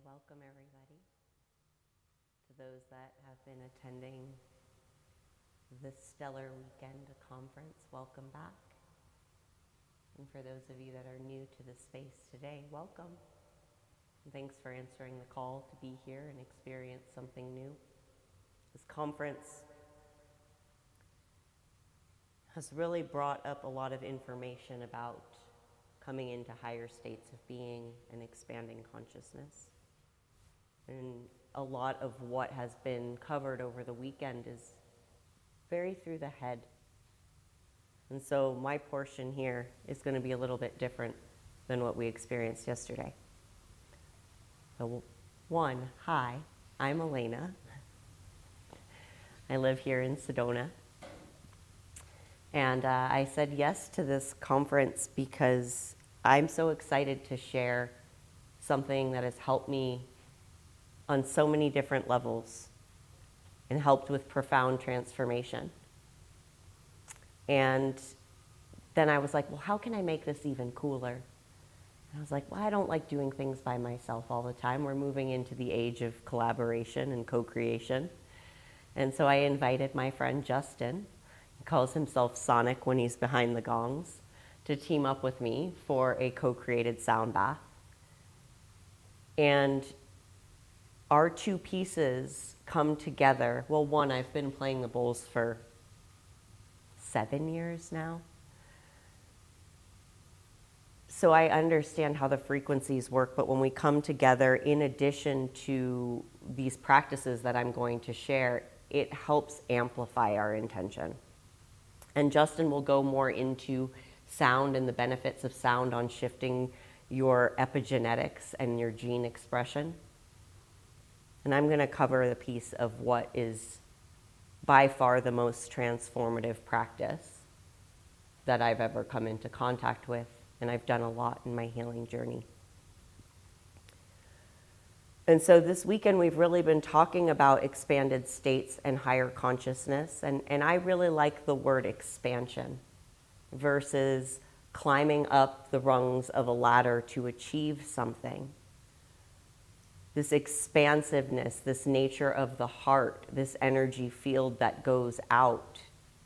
welcome everybody. To those that have been attending this stellar weekend conference, welcome back. And for those of you that are new to the space today, welcome. And thanks for answering the call to be here and experience something new. This conference has really brought up a lot of information about coming into higher states of being and expanding consciousness. And a lot of what has been covered over the weekend is very through the head. And so my portion here is going to be a little bit different than what we experienced yesterday. So hi, I'm Elena. I live here in Sedona. And I said yes to this conference because I'm so excited to share something that has helped me on so many different levels and helped with profound transformation. And then I was like, well, how can I make this even cooler? And I was like, well, I don't like doing things by myself all the time. We're moving into the age of collaboration and co-creation. And so I invited my friend Justin, he calls himself Sonic when he's behind the gongs, to team up with me for a co-created sound bath. And our two pieces come together. Well, one, I've been playing the bowls for 7 years now. So I understand how the frequencies work, but when we come together, in addition to these practices that I'm going to share, it helps amplify our intention. And Justin will go more into sound and the benefits of sound on shifting your epigenetics and your gene expression. And I'm going to cover the piece of what is by far the most transformative practice that I've ever come into contact with, and I've done a lot in my healing journey. And so this weekend we've really been talking about expanded states and higher consciousness, and I really like the word expansion versus climbing up the rungs of a ladder to achieve something. This expansiveness, this nature of the heart, this energy field that goes out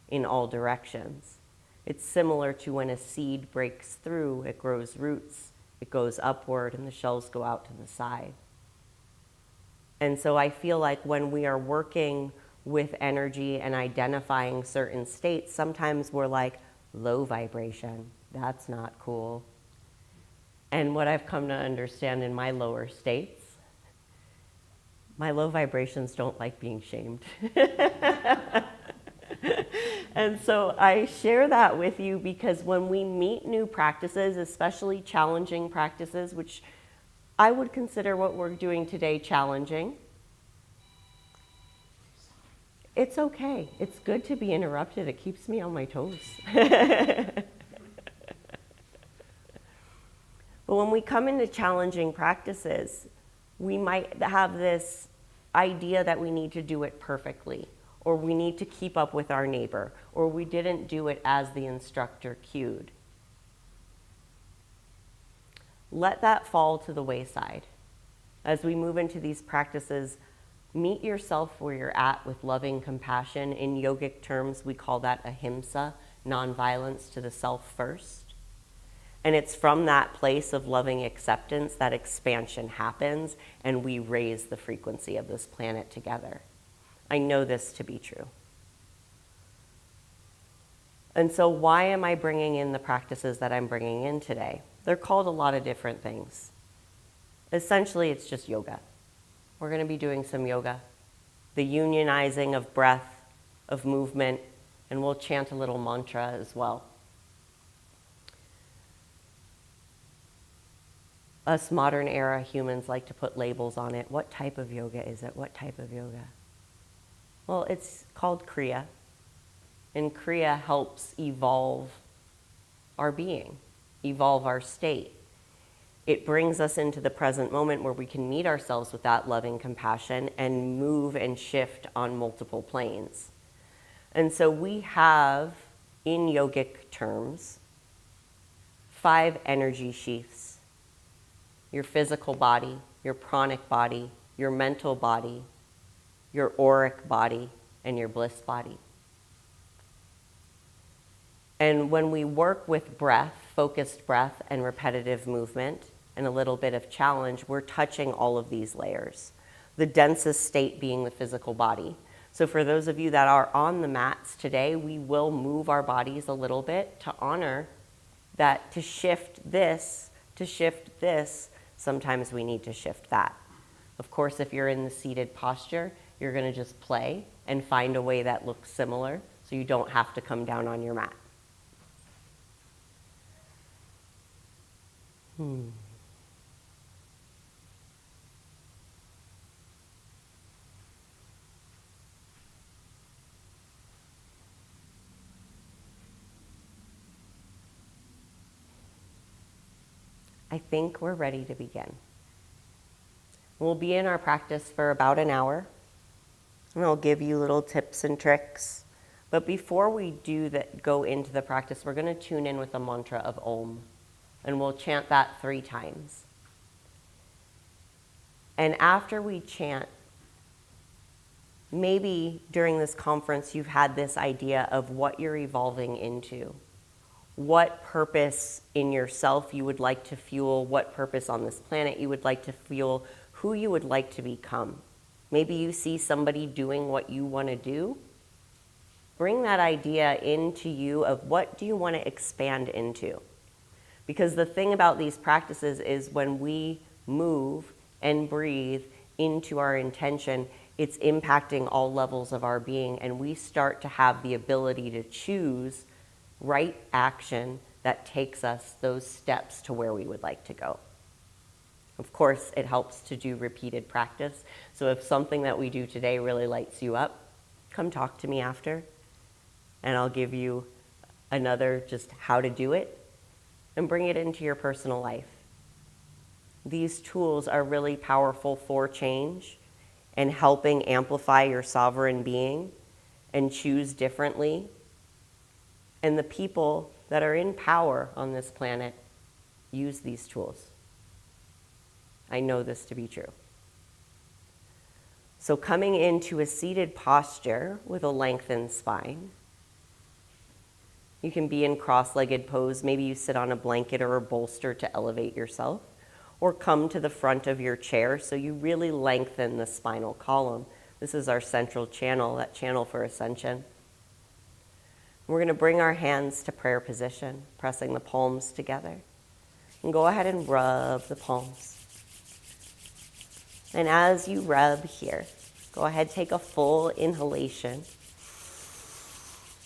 in all directions. It's similar to when a seed breaks through, it grows roots, it goes upward, and the shells go out to the side. And so I feel like when we are working with energy and identifying certain states, sometimes we're like, low vibration, that's not cool. And what I've come to understand in my lower states, my low vibrations don't like being shamed. And so I share that with you because when we meet new practices, especially challenging practices, which I would consider what we're doing today challenging, it's okay. It's good to be interrupted. It keeps me on my toes. But when we come into challenging practices, we might have this idea that we need to do it perfectly, or we need to keep up with our neighbor, or we didn't do it as the instructor cued. Let that fall to the wayside. As we move into these practices, meet yourself where you're at with loving compassion. In yogic terms, we call that ahimsa, nonviolence to the self first. And it's from that place of loving acceptance that expansion happens and we raise the frequency of this planet together. I know this to be true. And so why am I bringing in the practices that I'm bringing in today? They're called a lot of different things. Essentially, it's just yoga. We're going to be doing some yoga, the unionizing of breath, of movement, and we'll chant a little mantra as well. Us modern era humans like to put labels on it. What type of yoga is it? What type of yoga? Well, it's called Kriya. And Kriya helps evolve our being, evolve our state. It brings us into the present moment where we can meet ourselves with that loving compassion and move and shift on multiple planes. And so we have, in yogic terms, 5 energy sheaths. Your physical body, your pranic body, your mental body, your auric body, and your bliss body. And when we work with breath, focused breath and repetitive movement, and a little bit of challenge, we're touching all of these layers. The densest state being the physical body. So for those of you that are on the mats today, we will move our bodies a little bit to honor that, to shift this, sometimes we need to shift that. Of course, if you're in the seated posture, you're going to just play and find a way that looks similar so you don't have to come down on your mat. I think we're ready to begin. We'll be in our practice for about an hour, and I'll give you little tips and tricks. But before we do that, go into the practice, we're going to tune in with a mantra of Om, and we'll chant that 3 times. And after we chant, maybe during this conference you've had this idea of what you're evolving into. What purpose in yourself you would like to fuel, what purpose on this planet you would like to fuel, who you would like to become. Maybe you see somebody doing what you want to do. Bring that idea into you of what do you want to expand into. Because the thing about these practices is when we move and breathe into our intention, it's impacting all levels of our being, and we start to have the ability to choose right action that takes us those steps to where we would like to go. Of course, it helps to do repeated practice. So if something that we do today really lights you up, come talk to me after, and I'll give you another just how to do it and bring it into your personal life. These tools are really powerful for change and helping amplify your sovereign being and choose differently. And the people that are in power on this planet use these tools. I know this to be true. So coming into a seated posture with a lengthened spine. You can be in cross-legged pose. Maybe you sit on a blanket or a bolster to elevate yourself, or come to the front of your chair so you really lengthen the spinal column. This is our central channel, that channel for ascension. We're going to bring our hands to prayer position, pressing the palms together. And go ahead and rub the palms. And as you rub here, go ahead, take a full inhalation.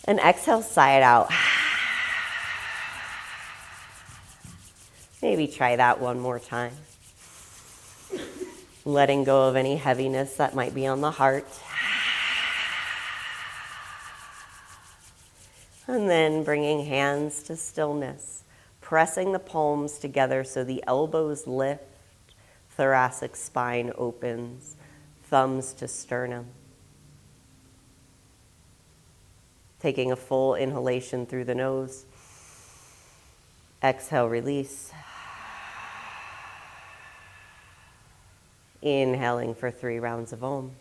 And exhale, sigh it out. Maybe try that one more time. Letting go of any heaviness that might be on the heart. And then bringing hands to stillness, pressing the palms together so the elbows lift, thoracic spine opens, thumbs to sternum. Taking a full inhalation through the nose. Exhale, release. Inhaling for 3 rounds of Om.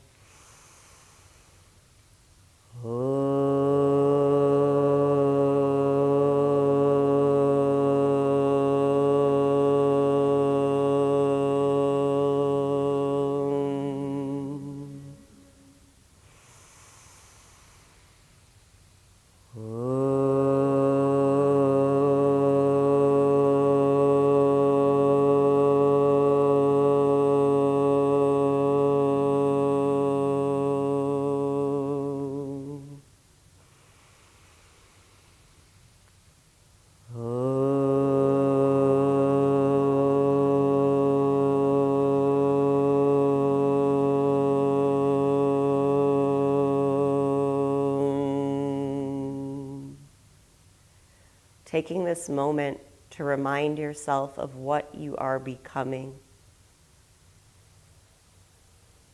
Taking this moment to remind yourself of what you are becoming.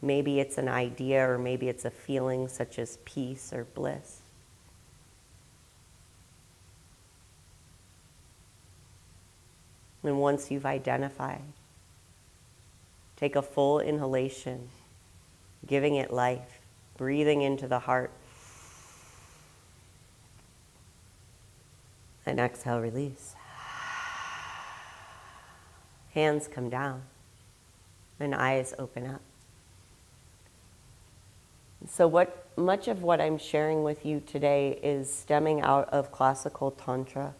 Maybe it's an idea, or maybe it's a feeling such as peace or bliss. And once you've identified, Take a full inhalation, giving it life, breathing into the heart. And exhale, release. Hands come down and eyes open up. So much of what I'm sharing with you today is stemming out of classical tantra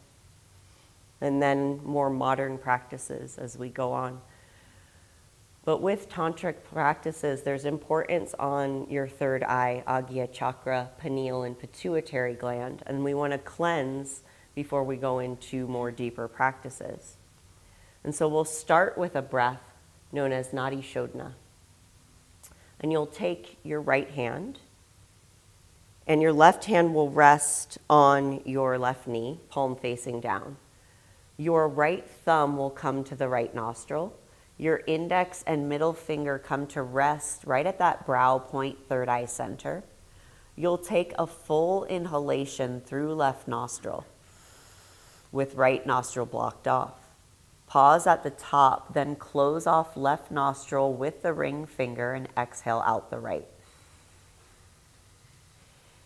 and then more modern practices as we go on. But with tantric practices, there's importance on your third eye, Agya chakra, pineal, and pituitary gland, and we want to cleanse before we go into more deeper practices. And so we'll start with a breath known as Nadi Shodhana. And you'll take your right hand, and your left hand will rest on your left knee, palm facing down. Your right thumb will come to the right nostril. Your index and middle finger come to rest right at that brow point, third eye center. You'll take a full inhalation through left nostril with right nostril blocked off. Pause at the top, then close off left nostril with the ring finger and exhale out the right.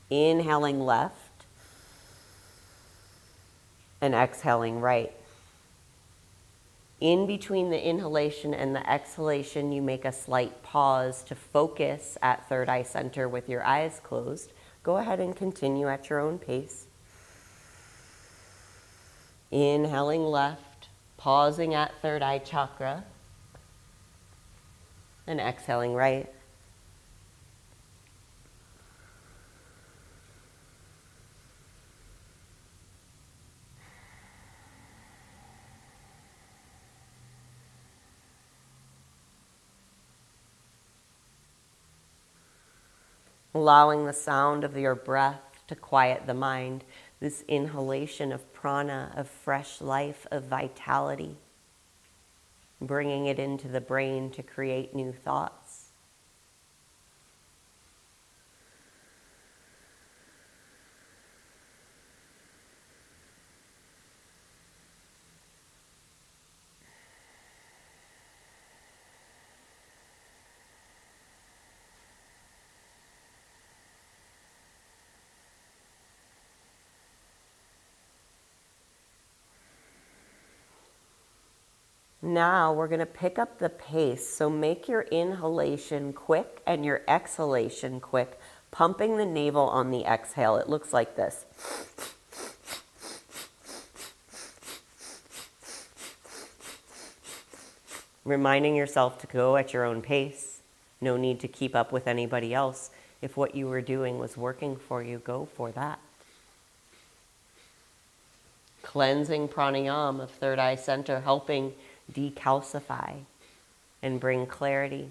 Inhaling left and exhaling right. In between the inhalation and the exhalation, you make a slight pause to focus at third eye center with your eyes closed. Go ahead and continue at your own pace. Inhaling left, pausing at third eye chakra, and exhaling right. Allowing the sound of your breath to quiet the mind, this inhalation of prana, of fresh life, of vitality, bringing it into the brain to create new thoughts. Now we're going to pick up the pace. So make your inhalation quick and your exhalation quick, pumping the navel on the exhale. It looks like this. Reminding yourself to go at your own pace. No need to keep up with anybody else. If what you were doing was working for you, go for that. Cleansing pranayama of third eye center, helping decalcify and bring clarity.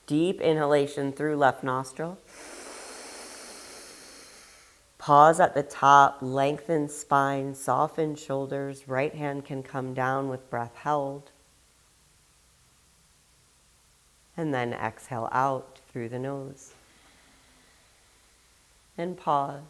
Deep inhalation through left nostril. Pause at the top, lengthen spine, soften shoulders. Right hand can come down with breath held. And then exhale out through the nose. And pause.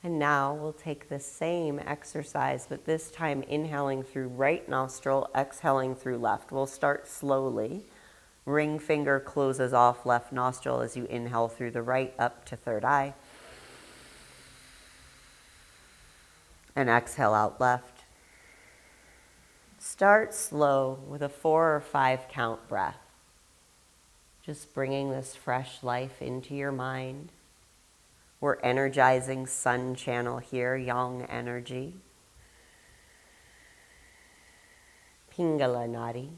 And now we'll take the same exercise, but this time inhaling through right nostril, exhaling through left. We'll start slowly. Ring finger closes off left nostril as you inhale through the right up to third eye. And exhale out left. Start slow with a 4 or 5 count breath. Just bringing this fresh life into your mind. We're energizing sun channel here, yang energy. Pingala Nadi.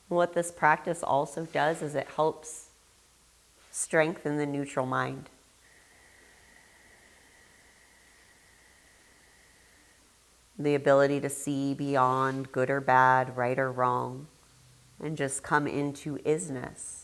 What this practice also does is it helps Strengthen the neutral mind. The ability to see beyond good or bad, right or wrong, and just come into isness.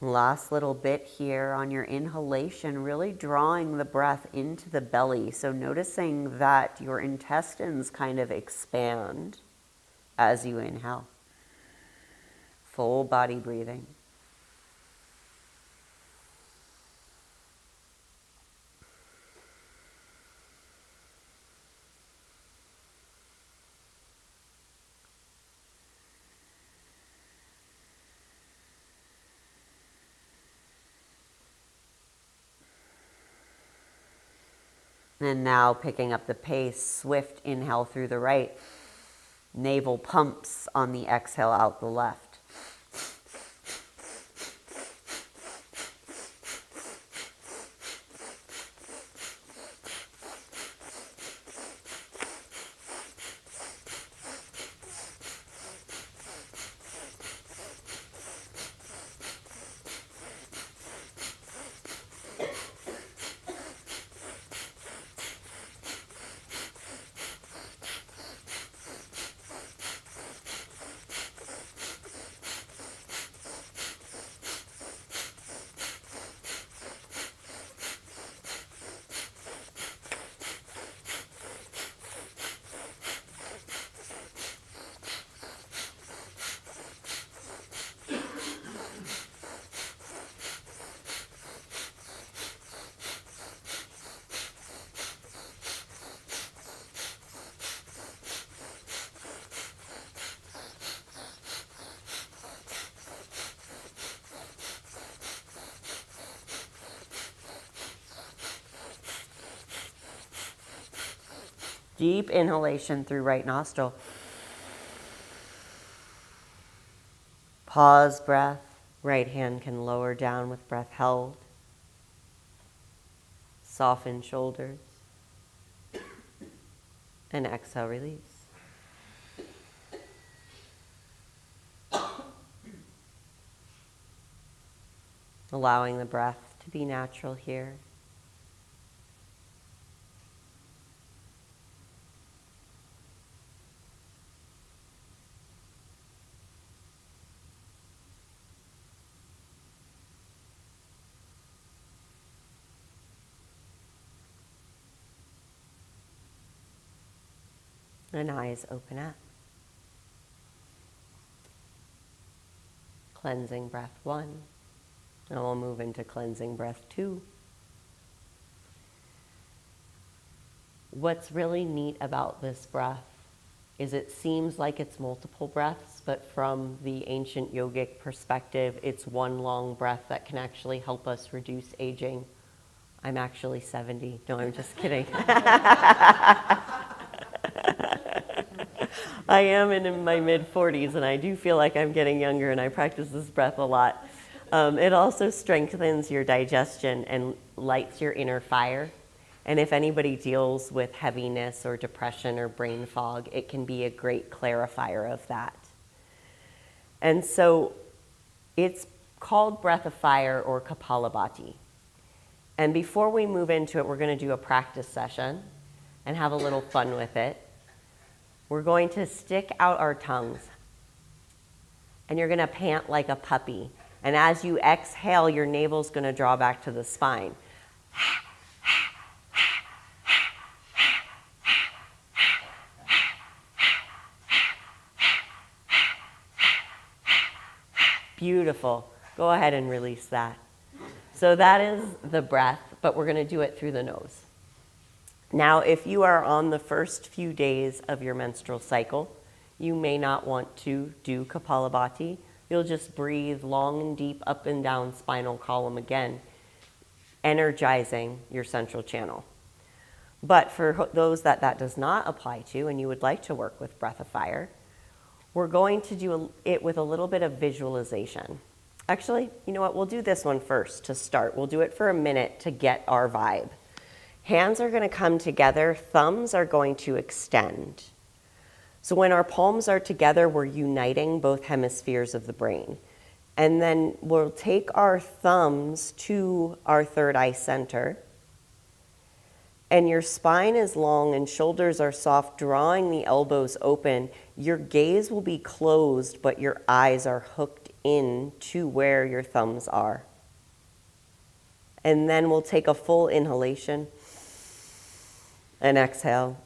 Last little bit here on your inhalation, really drawing the breath into the belly. So noticing that your intestines kind of expand as you inhale. Full body breathing. And now picking up the pace, swift inhale through the right. Navel pumps on the exhale out the left. Deep inhalation through right nostril. Pause breath. Right hand can lower down with breath held. Soften shoulders. And exhale, release. Allowing the breath to be natural here. And eyes open up. Cleansing breath 1. And we'll move into cleansing breath 2. What's really neat about this breath is it seems like it's multiple breaths, but from the ancient yogic perspective, it's one long breath that can actually help us reduce aging. I'm actually 70. No, I'm just kidding. I am in my mid-40s, and I do feel like I'm getting younger, and I practice this breath a lot. It also strengthens your digestion and lights your inner fire. And if anybody deals with heaviness or depression or brain fog, it can be a great clarifier of that. And so it's called Breath of Fire or Kapalabhati. And before we move into it, we're going to do a practice session and have a little fun with it. We're going to stick out our tongues, and you're going to pant like a puppy. And as you exhale, your navel's going to draw back to the spine. Beautiful. Go ahead and release that. So that is the breath, but we're going to do it through the nose. Now, if you are on the first few days of your menstrual cycle, you may not want to do Kapalabhati. You'll just breathe long and deep up and down spinal column again, energizing your central channel. But for those that that does not apply to and you would like to work with Breath of Fire, we're going to do it with a little bit of visualization. Actually, you know what? We'll do this one first to start. We'll do it for a minute to get our vibe. Hands are going to come together. Thumbs are going to extend. So when our palms are together, we're uniting both hemispheres of the brain. And then we'll take our thumbs to our third eye center. And your spine is long and shoulders are soft, drawing the elbows open. Your gaze will be closed, but your eyes are hooked in to where your thumbs are. And then we'll take a full inhalation and exhale.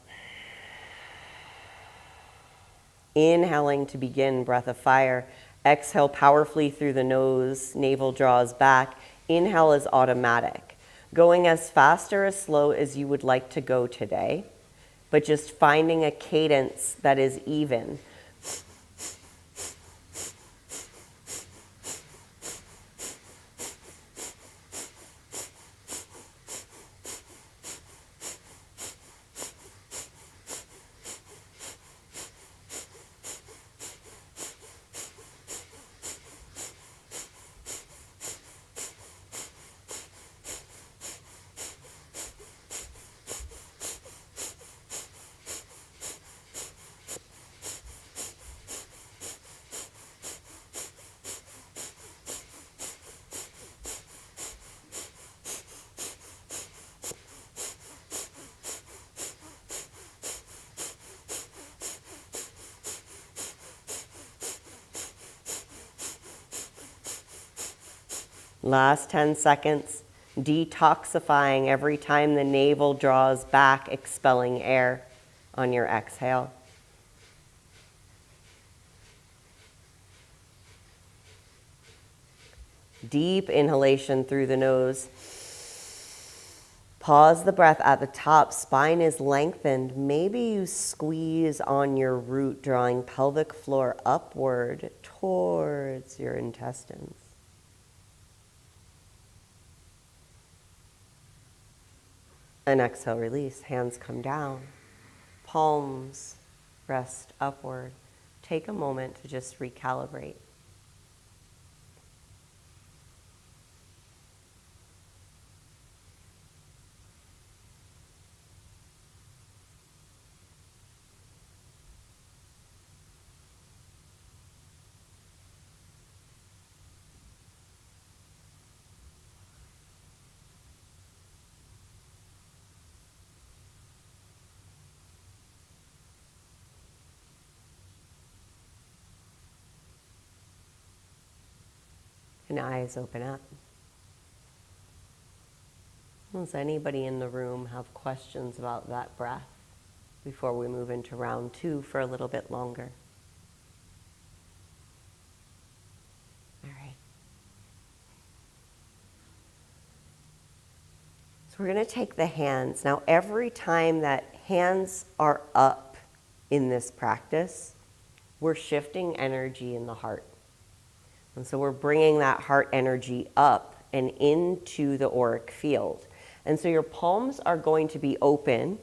Inhaling to begin Breath of Fire. Exhale powerfully through the nose, navel draws back. Inhale is automatic. Going as fast or as slow as you would like to go today, but just finding a cadence that is even. Last 10 seconds, detoxifying every time the navel draws back, expelling air on your exhale. Deep inhalation through the nose. Pause the breath at the top. Spine is lengthened. Maybe you squeeze on your root, drawing pelvic floor upward towards your intestines. And exhale, release. Hands come down. Palms rest upward. Take a moment to just recalibrate. And eyes open up. Does anybody in the room have questions about that breath before we move into round 2 for a little bit longer? All right. So we're going to take the hands. Now, every time that hands are up in this practice, we're shifting energy in the heart. And so we're bringing that heart energy up and into the auric field. And so your palms are going to be open.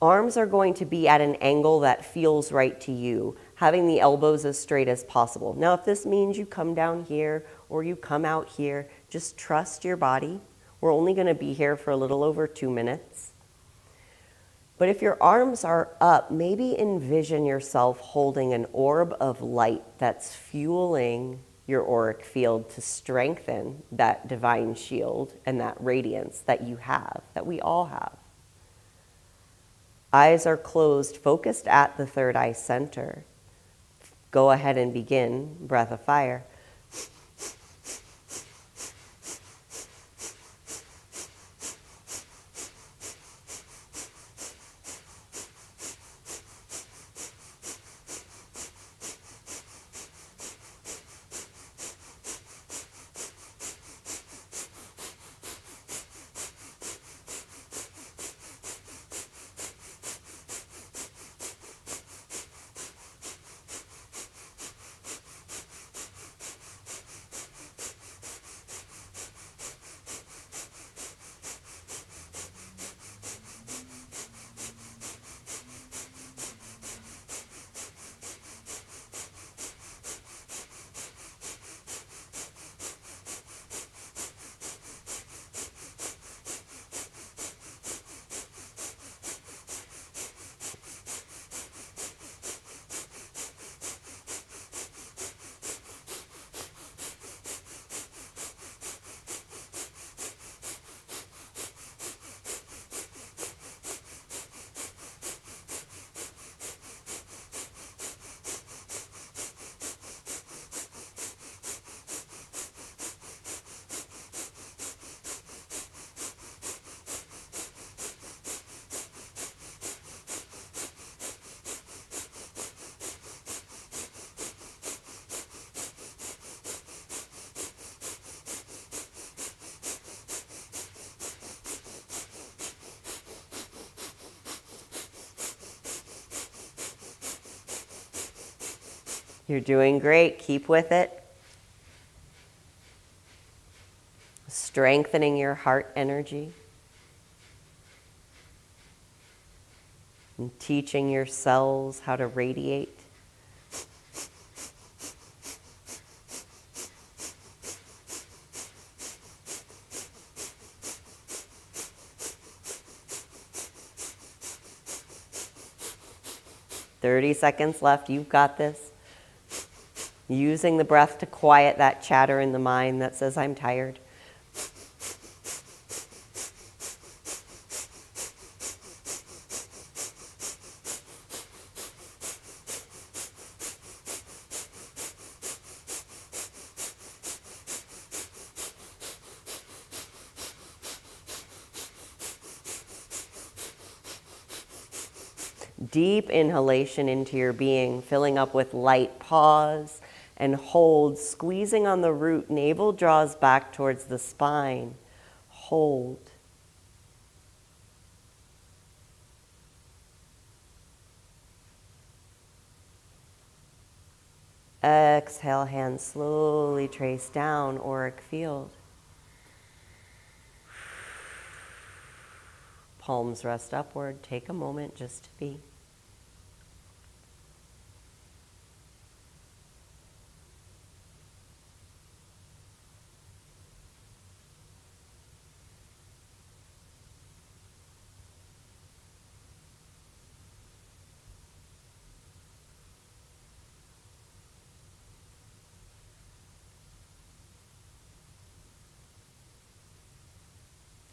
Arms are going to be at an angle that feels right to you, having the elbows as straight as possible. Now, if this means you come down here or you come out here, just trust your body. We're only going to be here for a little over 2 minutes. But if your arms are up, maybe envision yourself holding an orb of light that's fueling your auric field to strengthen that divine shield and that radiance that you have, that we all have. Eyes are closed, focused at the third eye center. Go ahead and begin Breath of Fire. You're doing great. Keep with it. Strengthening your heart energy. And teaching your cells how to radiate. "30 seconds left. You've got this." Using the breath to quiet that chatter in the mind that says, "I'm tired." Deep inhalation into your being, filling up with light. Pause and hold, squeezing on the root. Navel draws back towards the spine. Hold. Exhale, hands slowly trace down, auric field. Palms rest upward. Take a moment just to be.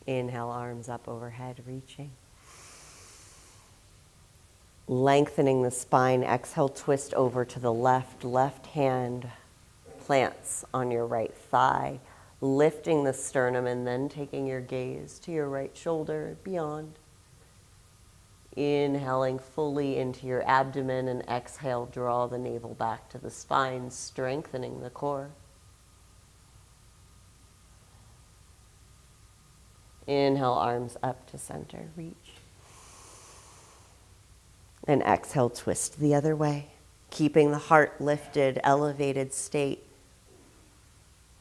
Inhale, arms up overhead, reaching. Lengthening the spine. Exhale, twist over to the left. Left hand plants on your right thigh, lifting the sternum and then taking your gaze to your right shoulder, beyond. Inhaling fully into your abdomen and exhale, draw the navel back to the spine, strengthening the core. Inhale, arms up to center, reach. And exhale, twist the other way, keeping the heart lifted, elevated state.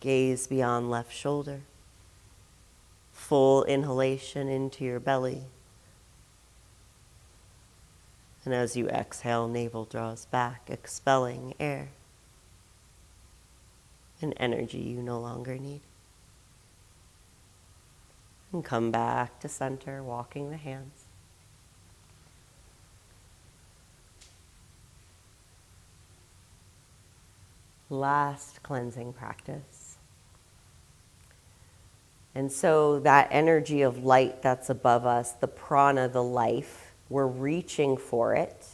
Gaze beyond left shoulder. Full inhalation into your belly. And as you exhale, navel draws back, expelling air and energy you no longer need. And come back to center, walking the hands. Last cleansing practice. And so that energy of light that's above us, the prana, the life, we're reaching for it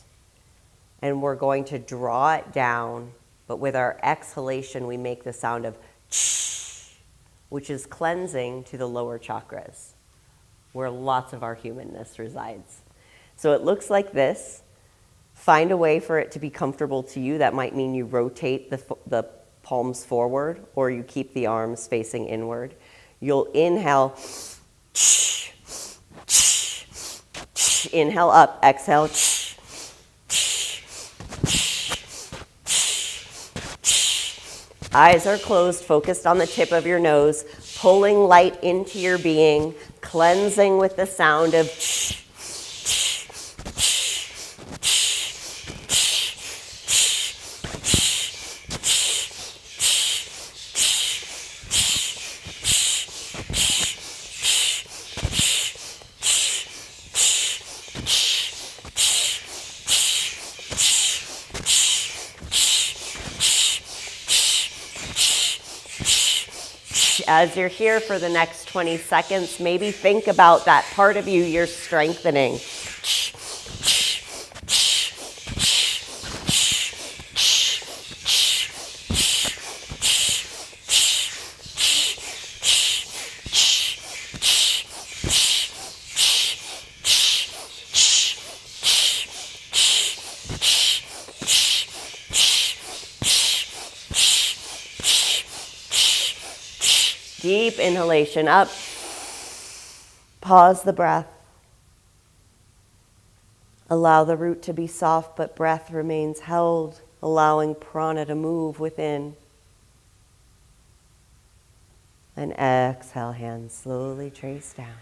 and we're going to draw it down, but with our exhalation we make the sound of ch, which is cleansing to the lower chakras, where lots of our humanness resides. So it looks like this. Find a way for it to be comfortable to you. That might mean you rotate the palms forward or you keep the arms facing inward. You'll inhale, inhale up, exhale, eyes are closed, focused on the tip of your nose, pulling light into your being, cleansing with the sound of As you're here for the next 20 seconds, maybe think about that part of you you're strengthening. Deep inhalation up. Pause the breath. Allow the root to be soft, but breath remains held, allowing prana to move within. And exhale, hands slowly trace down.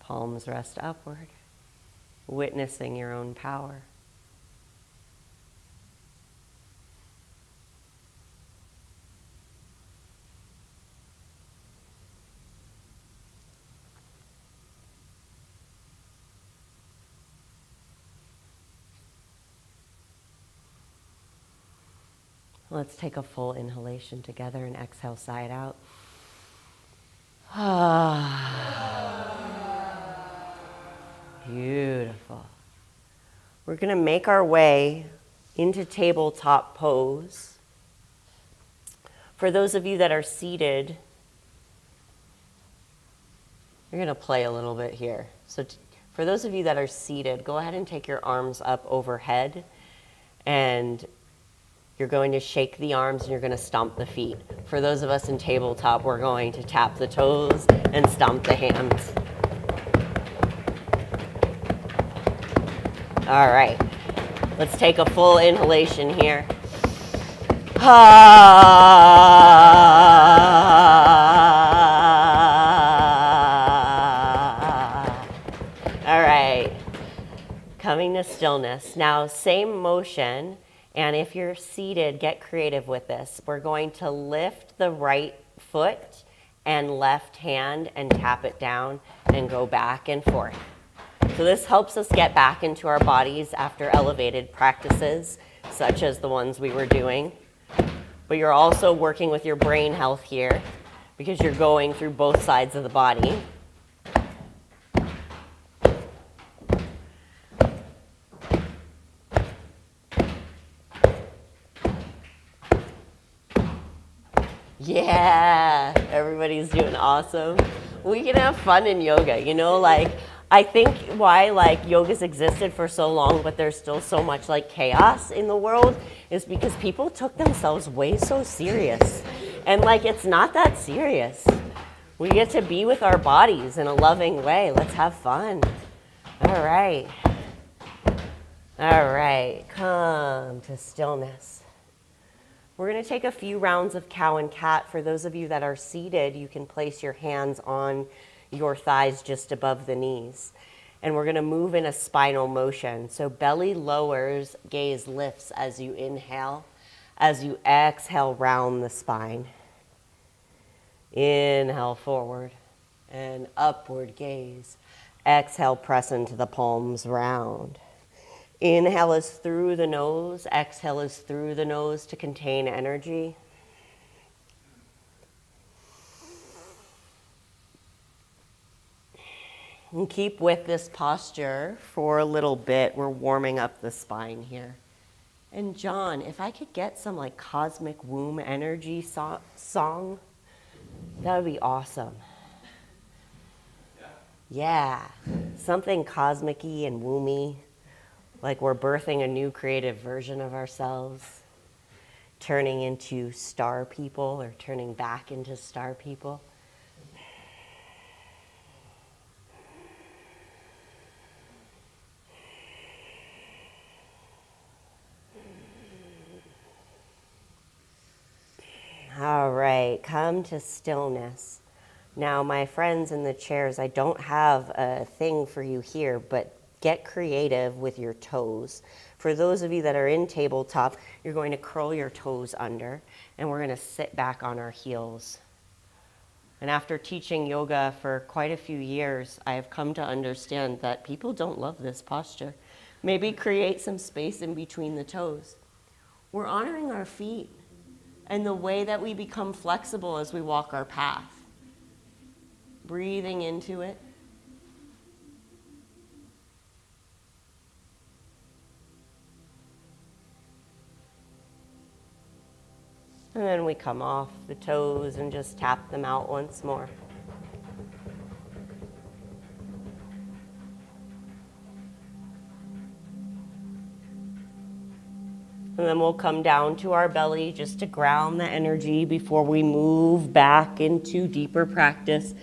Palms rest upward, witnessing your own power. Let's take a full inhalation together and exhale, side out. Beautiful. We're going to make our way into tabletop pose. For those of you that are seated, you're going to play a little bit here. So for those of you that are seated, go ahead and take your arms up overhead, and you're going to shake the arms and you're going to stomp the feet. For those of us in tabletop, we're going to tap the toes and stomp the hands. All right, let's take a full inhalation here. All right, coming to stillness. Now, same motion. And if you're seated, get creative with this. We're going to lift the right foot and left hand and tap it down and go back and forth. So this helps us get back into our bodies after elevated practices, such as the ones we were doing. But you're also working with your brain health here because you're going through both sides of the body. Yeah, everybody's doing awesome. We can have fun in yoga, you know, like I think why like yoga's existed for so long, but there's still so much like chaos in the world is because people took themselves way so serious. And like it's not that serious. We get to be with our bodies in a loving way. Let's have fun. All right. All right, come to stillness. We're going to take a few rounds of cow and cat. For those of you that are seated, you can place your hands on your thighs just above the knees. And we're going to move in a spinal motion. So belly lowers, gaze lifts as you inhale. As you exhale, round the spine. Inhale forward and upward gaze. Exhale, press into the palms, round. Inhale is through the nose, exhale is through the nose to contain energy. And keep with this posture for a little bit. We're warming up the spine here. And John, if I could get some like cosmic womb energy song, that would be awesome. Yeah, something cosmic-y and womby. Like we're birthing a new creative version of ourselves, turning into star people or turning back into star people. All right, come to stillness. Now, my friends in the chairs, I don't have a thing for you here, but get creative with your toes. For those of you that are in tabletop, you're going to curl your toes under, and we're going to sit back on our heels. And after teaching yoga for quite a few years, I have come to understand that people don't love this posture. Maybe create some space in between the toes. We're honoring our feet and the way that we become flexible as we walk our path. Breathing into it. And then we come off the toes and just tap them out once more. And then we'll come down to our belly just to ground the energy before we move back into deeper practice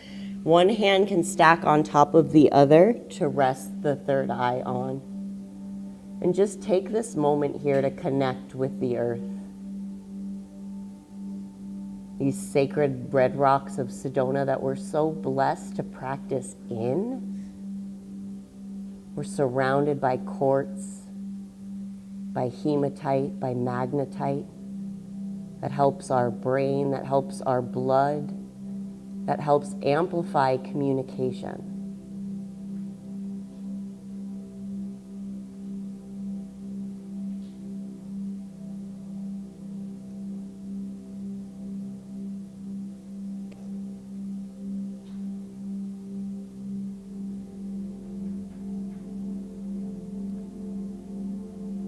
One hand can stack on top of the other to rest the third eye on. And just take this moment here to connect with the earth. These sacred red rocks of Sedona that we're so blessed to practice in. We're surrounded by quartz, by hematite, by magnetite. That helps our brain, that helps our blood, that helps amplify communication.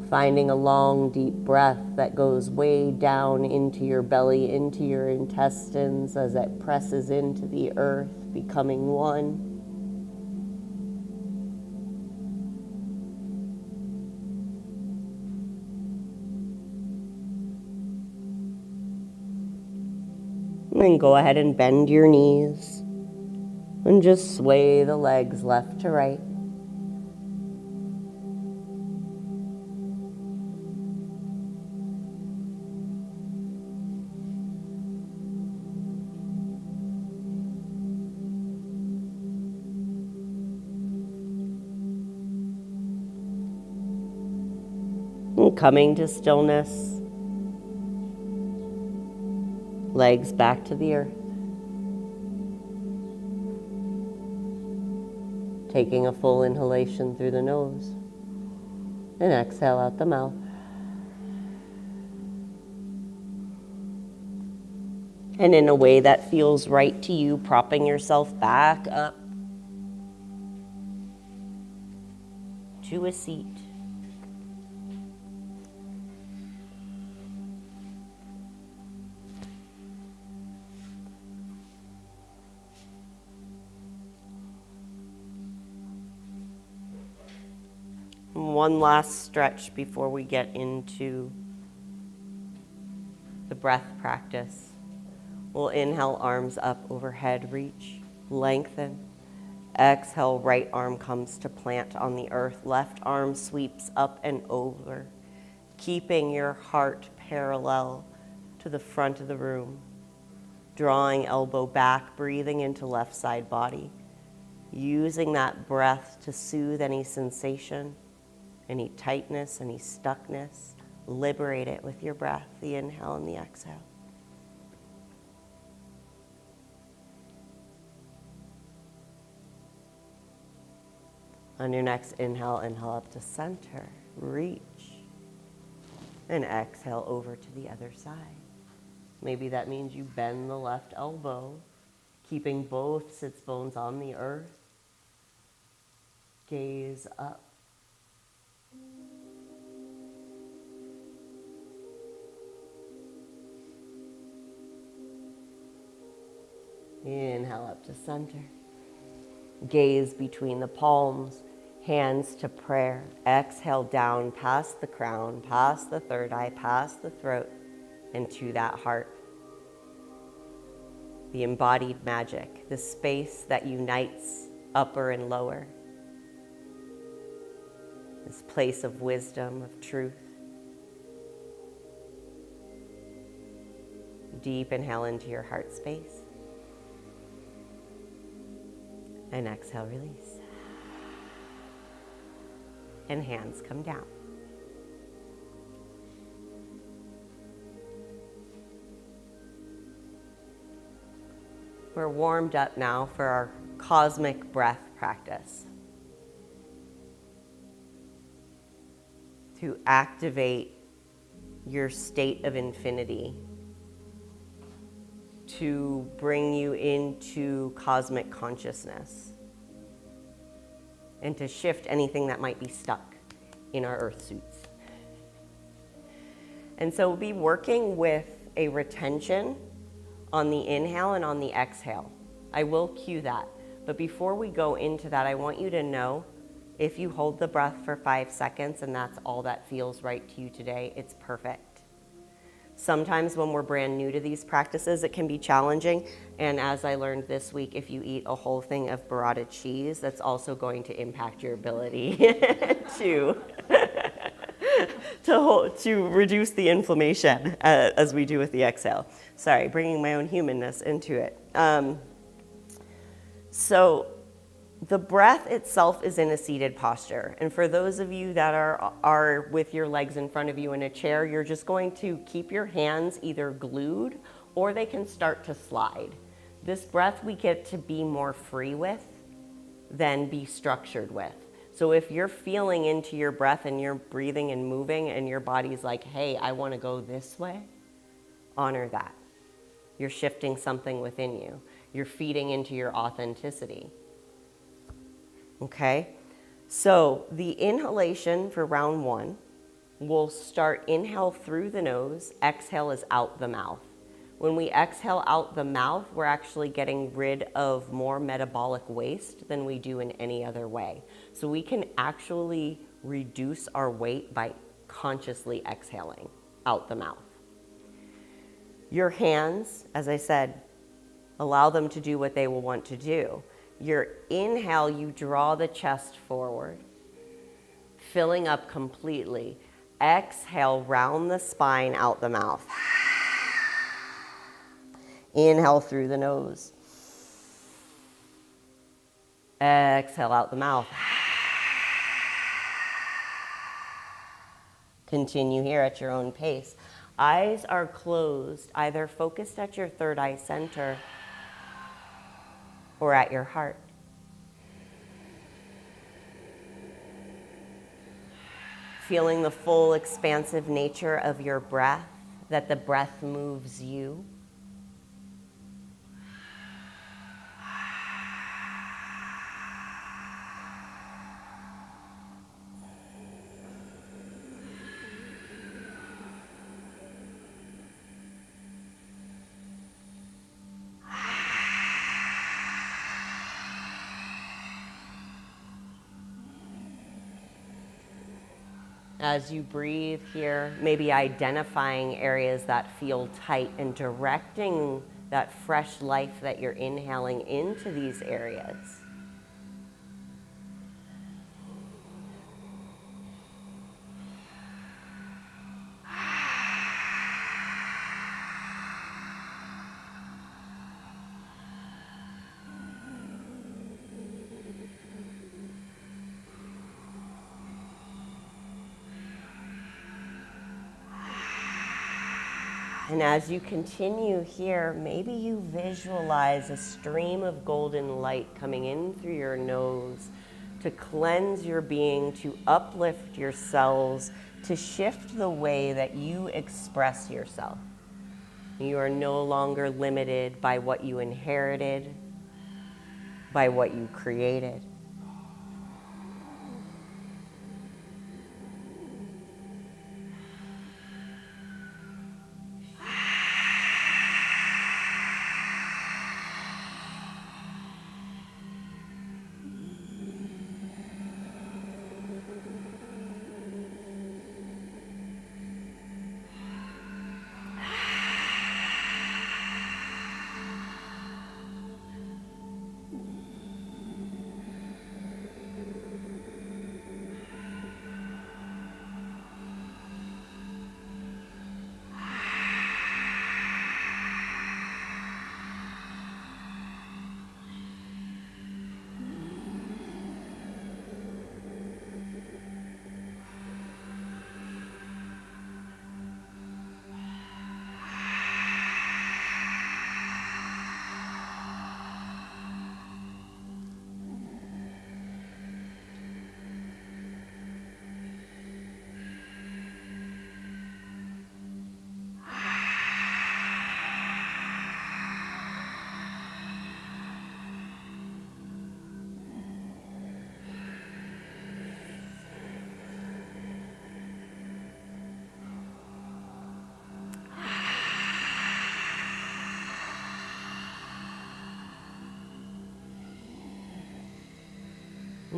Finding a long, deep breath that goes way down into your belly, into your intestines as it presses into the earth, becoming one. And then go ahead and bend your knees and just sway the legs left to right. And coming to stillness, legs back to the earth. Taking a full inhalation through the nose and exhale out the mouth. And in a way that feels right to you, propping yourself back up to a seat. One last stretch before we get into the breath practice. We'll inhale, arms up overhead, reach, lengthen. Exhale, right arm comes to plant on the earth. Left arm sweeps up and over, keeping your heart parallel to the front of the room. Drawing elbow back, breathing into left side body. Using that breath to soothe any sensation, any tightness, any stuckness. Liberate it with your breath, the inhale and the exhale. On your next inhale, inhale up to center, reach, and exhale over to the other side. Maybe that means you bend the left elbow, keeping both sits bones on the earth. Gaze up. Inhale up to center. Gaze between the palms, hands to prayer. Exhale down past the crown, past the third eye, past the throat, and to that heart. The embodied magic, the space that unites upper and lower. This place of wisdom, of truth. Deep inhale into your heart space. And exhale, release. And hands come down. We're warmed up now for our cosmic breath practice. To activate your state of infinity. To bring you into cosmic consciousness. And to shift anything that might be stuck in our earth suits. And so we'll be working with a retention on the inhale and on the exhale. I will cue that. But before we go into that, I want you to know if you hold the breath for 5 seconds and that's all that feels right to you today, it's perfect. Sometimes when we're brand new to these practices, it can be challenging. And as I learned this week, if you eat a whole thing of burrata cheese, that's also going to impact your ability to, to reduce the inflammation as we do with the exhale. Sorry, bringing my own humanness into it. So the breath itself is in a seated posture. And for those of you that are with your legs in front of you in a chair, you're just going to keep your hands either glued or they can start to slide. This breath we get to be more free with than be structured with. So if you're feeling into your breath and you're breathing and moving and your body's like, hey, I want to go this way, honor that. You're shifting something within you. You're feeding into your authenticity. Okay, so the inhalation for round one, we'll start inhale through the nose, exhale is out the mouth. When we exhale out the mouth, we're actually getting rid of more metabolic waste than we do in any other way. So we can actually reduce our weight by consciously exhaling out the mouth. Your hands, as I said, allow them to do what they will want to do. Your inhale, you draw the chest forward, filling up completely. Exhale, round the spine, out the mouth. Inhale through the nose. Exhale out the mouth. Continue here at your own pace. Eyes are closed, either focused at your third eye center or at your heart. Feeling the full expansive nature of your breath, that the breath moves you. As you breathe here, maybe identifying areas that feel tight and directing that fresh life that you're inhaling into these areas. And as you continue here, maybe you visualize a stream of golden light coming in through your nose to cleanse your being, to uplift your cells, to shift the way that you express yourself. You are no longer limited by what you inherited, by what you created.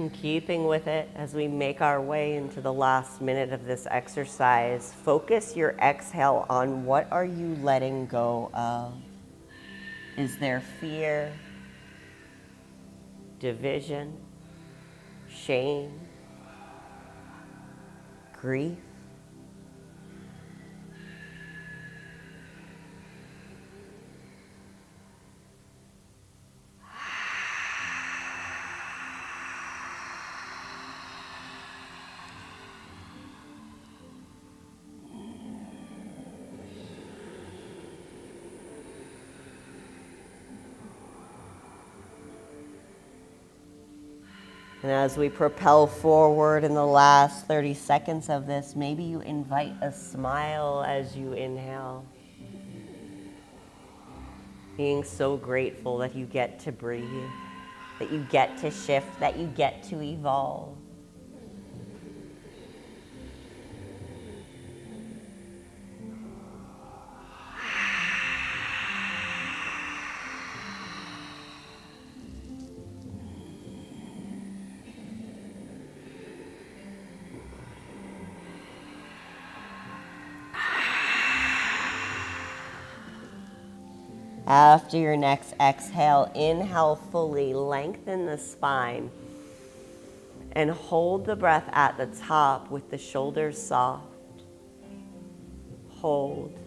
And keeping with it as we make our way into the last minute of this exercise, focus your exhale on what are you letting go of. Is there fear, division, shame, grief? And as we propel forward in the last 30 seconds of this, maybe you invite a smile as you inhale. Being so grateful that you get to breathe, that you get to shift, that you get to evolve. After your next exhale, inhale fully, lengthen the spine, and hold the breath at the top with the shoulders soft. Hold.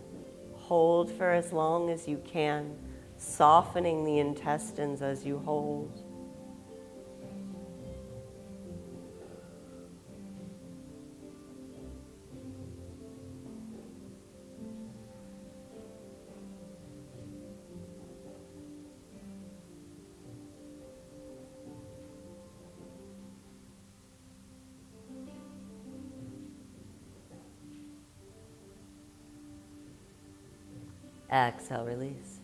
Hold for as long as you can, softening the intestines as you hold. Exhale, release.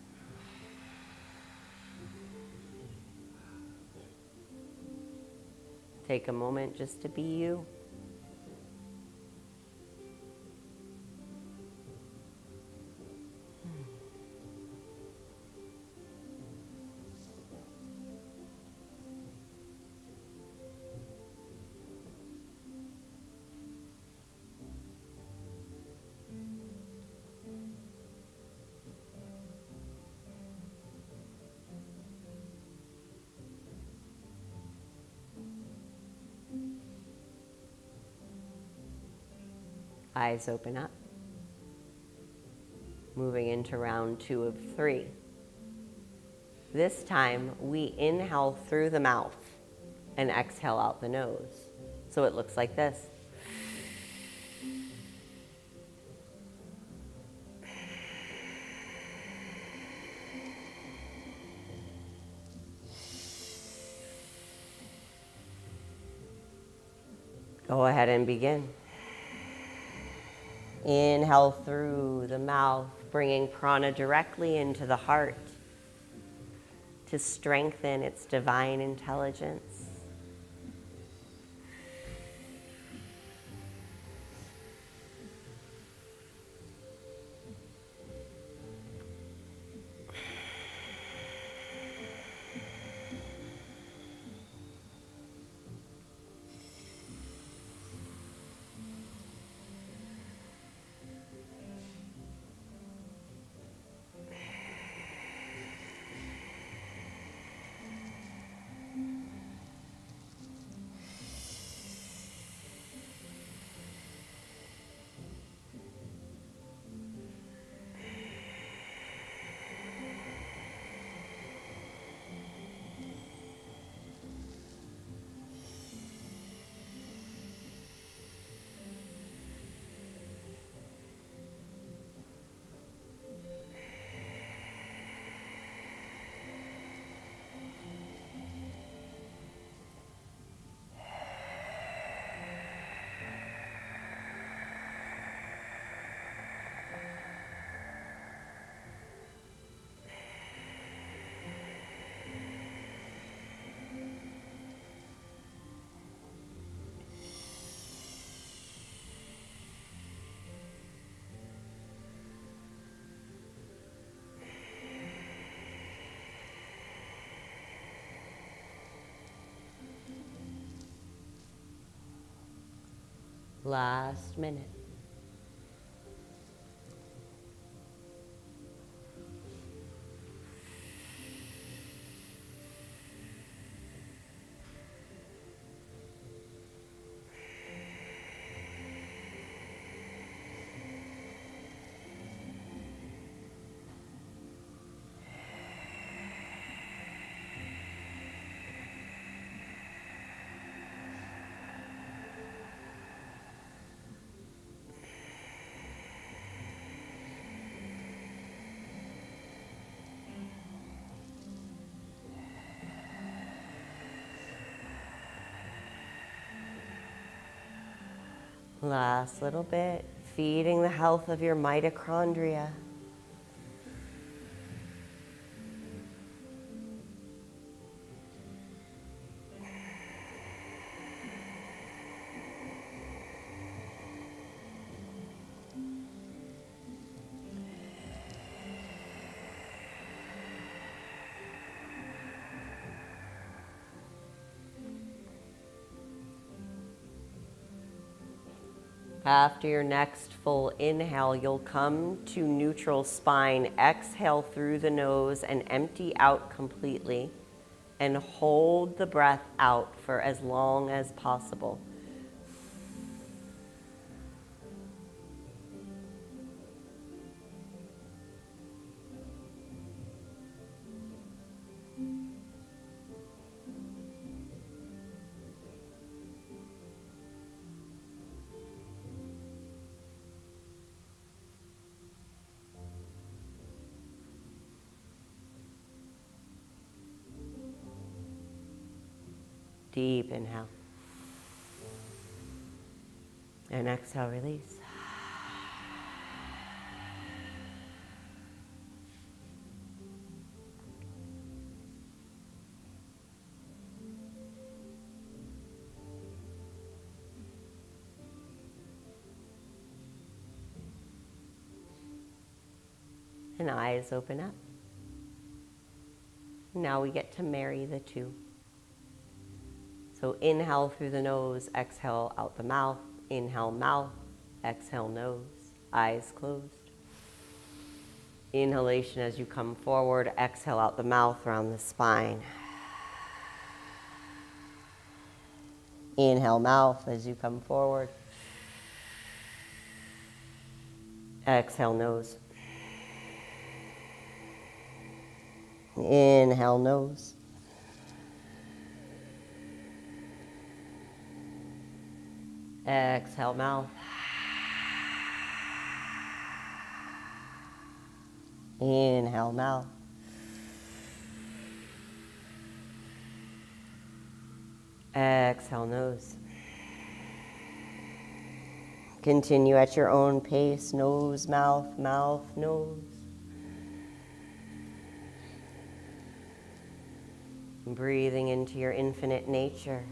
Take a moment just to be you. Eyes open up. Moving into round 2 of 3. This time, we inhale through the mouth and exhale out the nose. So it looks like this. Go ahead and begin. Inhale through the mouth, bringing prana directly into the heart to strengthen its divine intelligence. Last minute. Last little bit, feeding the health of your mitochondria. After your next full inhale, you'll come to neutral spine. Exhale through the nose and empty out completely. And hold the breath out for as long as possible. Deep inhale. And exhale, release. And eyes open up. Now we get to marry the two. So inhale through the nose, exhale out the mouth. Inhale mouth, exhale nose, eyes closed. Inhalation as you come forward, exhale out the mouth around the spine. Inhale mouth as you come forward. Exhale nose. Inhale nose. Exhale mouth. Inhale mouth. Exhale nose. Continue at your own pace. Nose, mouth, mouth, nose. Breathing into your infinite nature.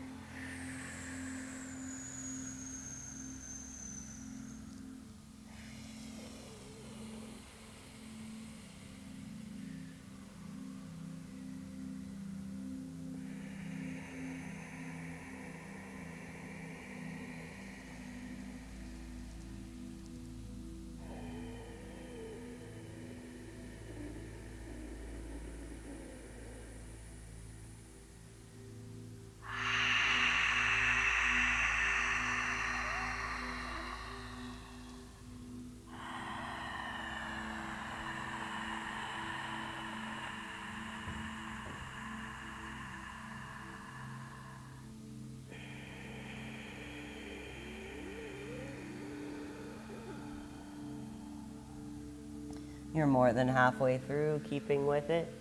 You're more than halfway through, keeping with it,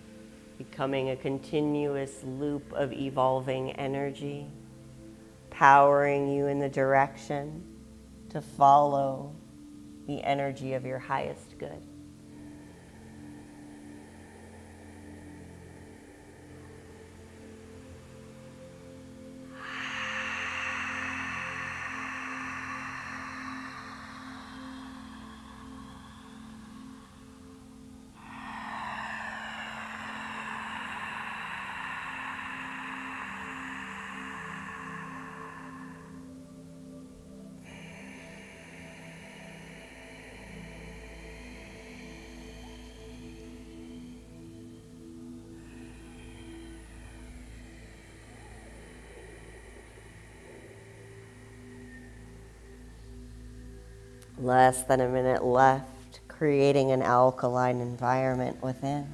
becoming a continuous loop of evolving energy, powering you in the direction to follow the energy of your highest good. Less than a minute left, creating an alkaline environment within.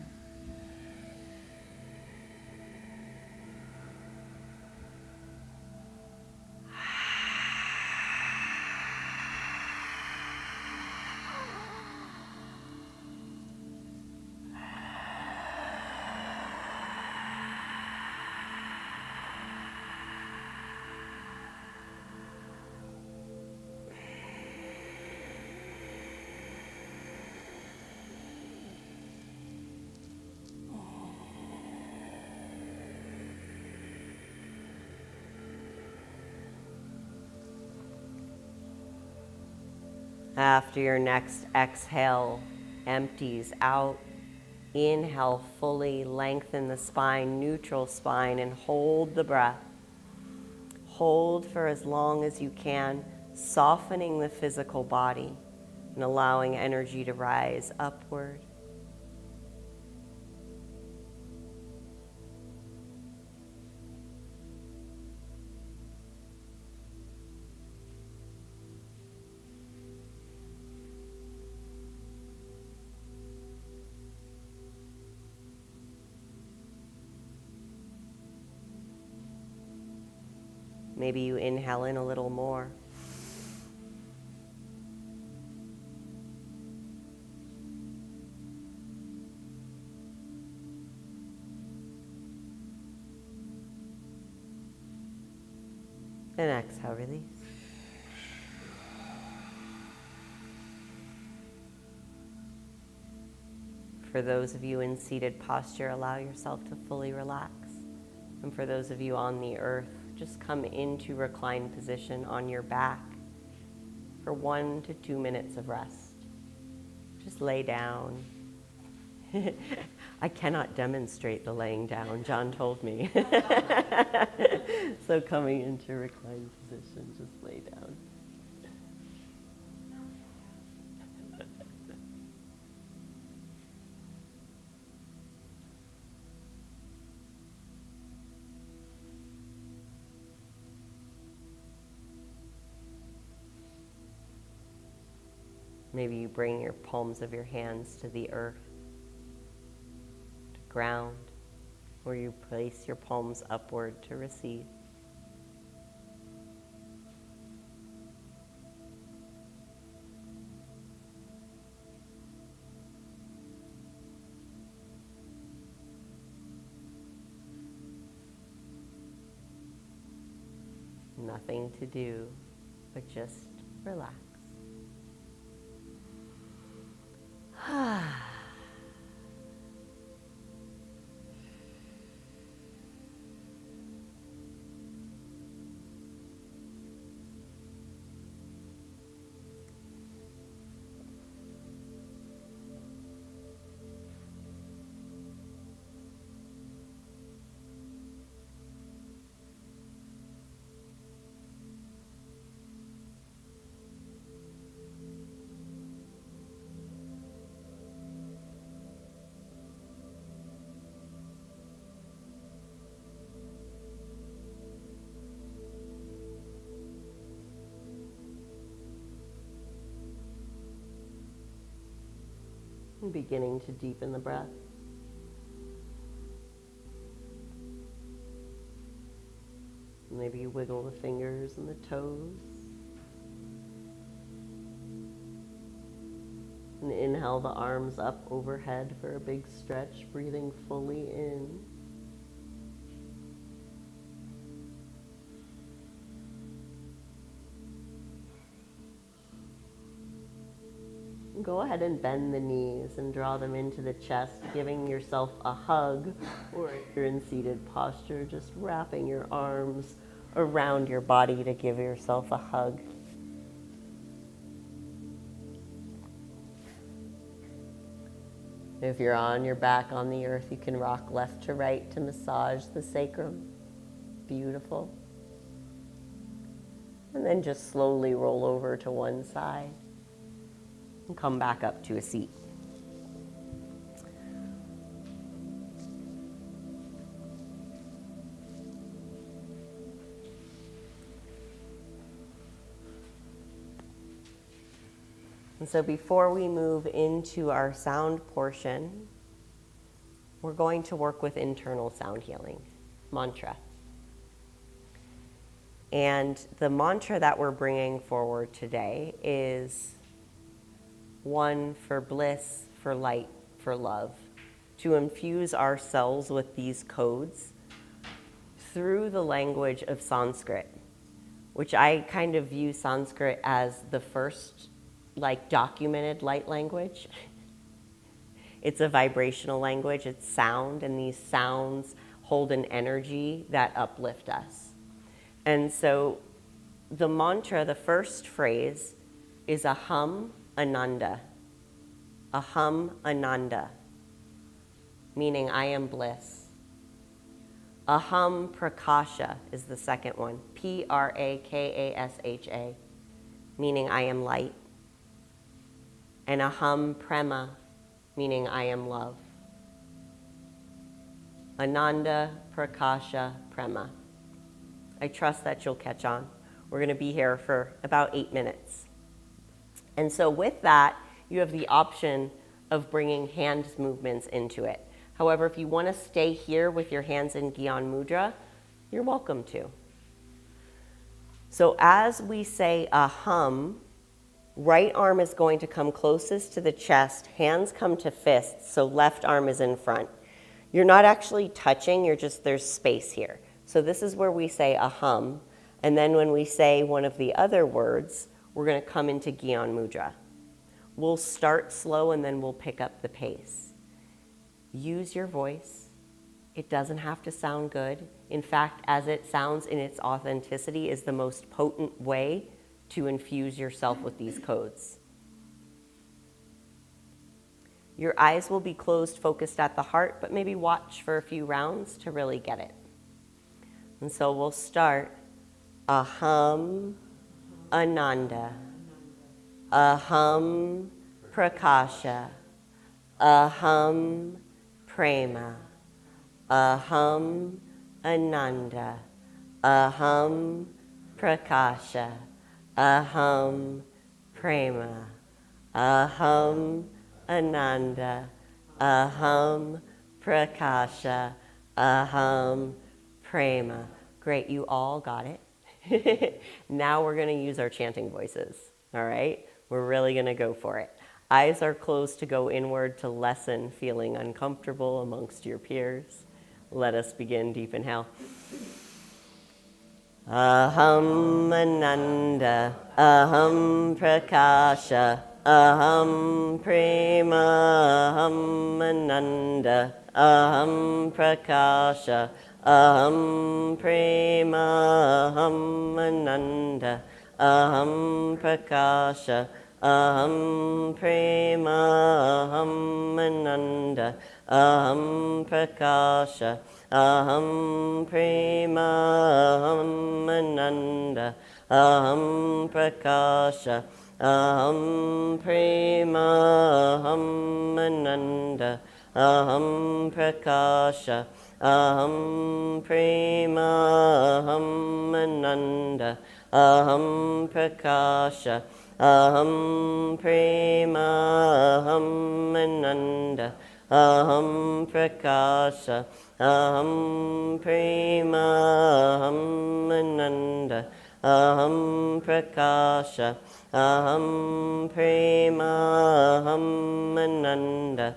After your next exhale empties out, inhale fully, lengthen the spine, neutral spine, and hold the breath. Hold for as long as you can, softening the physical body and allowing energy to rise upward. Maybe you inhale in a little more. And exhale, release. For those of you in seated posture, allow yourself to fully relax. And for those of you on the earth, just come into reclined position on your back for 1 to 2 minutes of rest. Just lay down. I cannot demonstrate the laying down, John told me. So coming into reclined position, just lay down. Maybe you bring your palms of your hands to the earth, to ground, or you place your palms upward to receive. Nothing to do, but just relax. And beginning to deepen the breath. Maybe you wiggle the fingers and the toes. And inhale the arms up overhead for a big stretch, breathing fully in. Go ahead and bend the knees and draw them into the chest, giving yourself a hug, or if you're in seated posture, just wrapping your arms around your body to give yourself a hug. If you're on your back on the earth, you can rock left to right to massage the sacrum. Beautiful. And then just slowly roll over to one side. And come back up to a seat. And so before we move into our sound portion, we're going to work with internal sound healing, mantra. And the mantra that we're bringing forward today is one for bliss, for light, for love, to infuse ourselves with these codes through the language of Sanskrit, which I kind of view Sanskrit as the first documented light language. It's a vibrational language, it's sound, and these sounds hold an energy that uplift us. And so the mantra, the first phrase, is Aham Ananda. Aham Ananda, meaning I am bliss. Aham Prakasha is the second one, Prakasha, meaning I am light. And Aham Prema, meaning I am love. Ananda, Prakasha, Prema. I trust that you'll catch on. We're going to be here for about 8 minutes. And so with that, you have the option of bringing hand movements into it. However, if you want to stay here with your hands in Gyan Mudra, you're welcome to. So as we say Aham, right arm is going to come closest to the chest, hands come to fists, so left arm is in front. You're not actually touching, there's space here. So this is where we say Aham, and then when we say one of the other words, we're going to come into Gyan Mudra. We'll start slow and then we'll pick up the pace. Use your voice. It doesn't have to sound good. In fact, as it sounds in its authenticity is the most potent way to infuse yourself with these codes. Your eyes will be closed, focused at the heart, but maybe watch for a few rounds to really get it. And so we'll start Aham Ananda, Aham Prakasha, Aham Prema, Aham Ananda, Aham Prakasha, Aham Prema, Aham Ananda, Aham Prakasha, Aham Prema. Great, you all got it. Now we're going to use our chanting voices, all right? We're really going to go for it. Eyes are closed to go inward to lessen feeling uncomfortable amongst your peers. Let us begin. Deep inhale. Aham Ananda, Aham Prakasha, Aham Prema, Aham Ananda, Aham Prakasha, Aham Prema, Aham Ananda, Aham Prakasha, Aham Prema, Aham Ananda, Aham Prakasha, Aham Prema, Aham Ananda, Aham Prakasha, Aham Prema, Aham Ananda, Aham Prakasha, Aham Prema, Aham Ananda, Aham Prakasha, Aham Prema, Aham Ananda, Aham Prakasha, Aham Prema, Aham Ananda, Aham Prakasha, Aham Prema, Aham Ananda,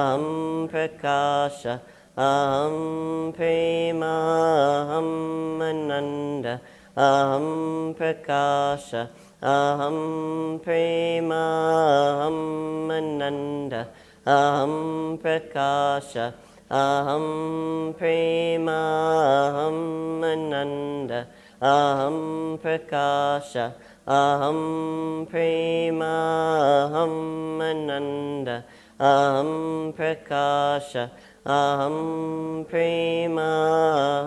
Aham Prakasha, Aham Prema, Aham Ananda, Aham Prakasha, Aham Prema, Aham Ananda, Aham Prakasha, Aham Prema, Aham Ananda, Aham Prakasha, Aham Prema, Aham Ananda, Aham Prakasha, Aham Prema,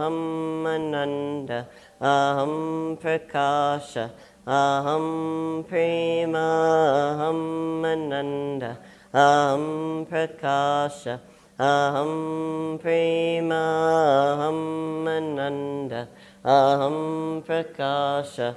Aham Ananda, Aham Prakasha, Aham Prema, Aham Ananda, Aham Prakasha, Aham Prema, Aham Ananda, Aham Prakasha,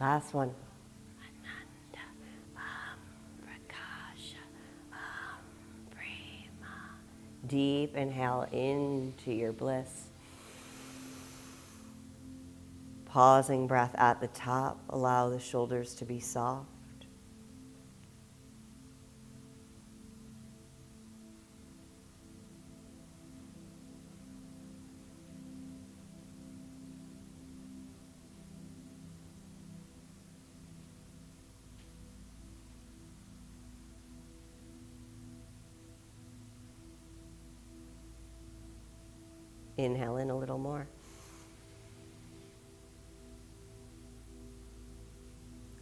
Last one. Deep inhale into your bliss. Pausing breath at the top. Allow the shoulders to be soft. Inhale in a little more.